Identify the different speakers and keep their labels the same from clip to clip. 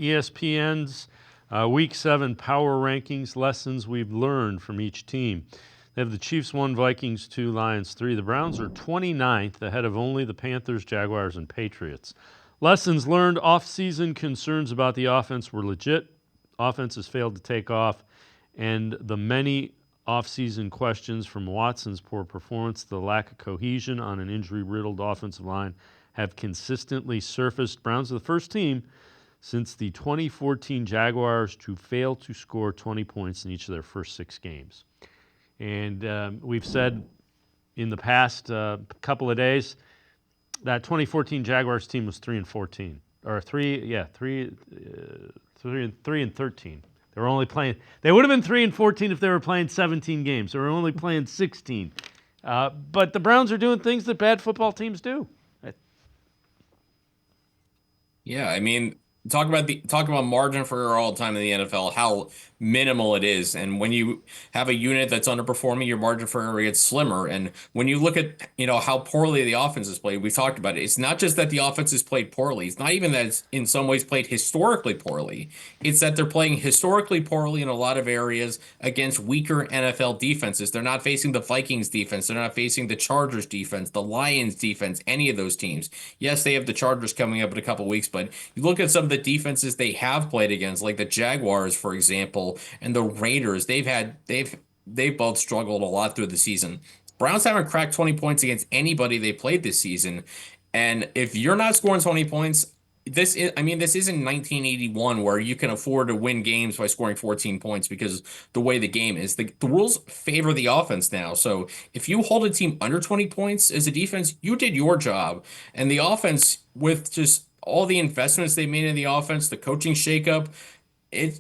Speaker 1: ESPN's Week 7 Power Rankings, lessons we've learned from each team. They have the Chiefs 1, Vikings 2, Lions 3. The Browns are 29th, ahead of only the Panthers, Jaguars, and Patriots. Lessons learned: off-season concerns about the offense were legit. Offense has failed to take off, and the many off-season questions, from Watson's poor performance to the lack of cohesion on an injury-riddled offensive line, have consistently surfaced. Browns are the first team since the 2014 Jaguars to fail to score 20 points in each of their first 6 games. And we've said in the past couple of days that 2014 Jaguars team was 3-14, or 3-13. They were only playing. They would have been 3-14 if they were playing 17 games. They were only playing 16. But the Browns are doing things that bad football teams do.
Speaker 2: Yeah, I mean, talk about margin for error all the time in the NFL, how minimal it is. And when you have a unit that's underperforming, your margin for error gets slimmer. And when you look at, how poorly the offense is played, we talked about it. It's not just that the offense is played poorly. It's not even that it's in some ways played historically poorly. It's that they're playing historically poorly in a lot of areas against weaker NFL defenses. They're not facing the Vikings defense. They're not facing the Chargers defense, the Lions defense, any of those teams. Yes, they have the Chargers coming up in a couple weeks, but you look at some of the defenses they have played against, like the Jaguars, for example, and the Raiders. They've both struggled a lot through the season. Browns haven't cracked 20 points against anybody they played this season. And if you're not scoring 20 points, this isn't 1981 where you can afford to win games by scoring 14 points because the way the game is. The rules favor the offense now. So if you hold a team under 20 points as a defense, you did your job. And the offense, with just all the investments they made in the offense, the coaching shakeup,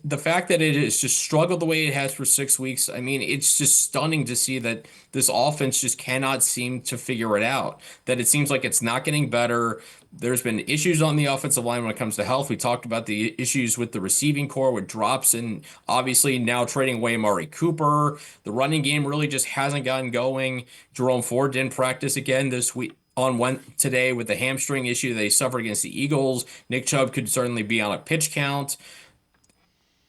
Speaker 2: the fact that it has just struggled the way it has for 6 weeks, I mean, it's just stunning to see that this offense just cannot seem to figure it out. That it seems like it's not getting better. There's been issues on the offensive line when it comes to health. We talked about the issues with the receiving core with drops, and obviously now trading away Amari Cooper. The running game really just hasn't gotten going. Jerome Ford didn't practice again this week today with the hamstring issue they suffered against the Eagles. Nick Chubb could certainly be on a pitch count.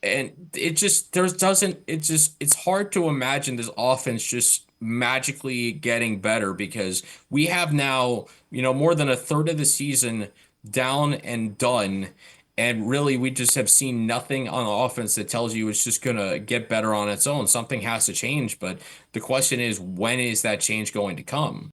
Speaker 2: And it just there's doesn't it's hard to imagine this offense just magically getting better because we have now, more than a third of the season down and done. And really, we just have seen nothing on offense that tells you it's just going to get better on its own. Something has to change. But the question is, when is that change going to come?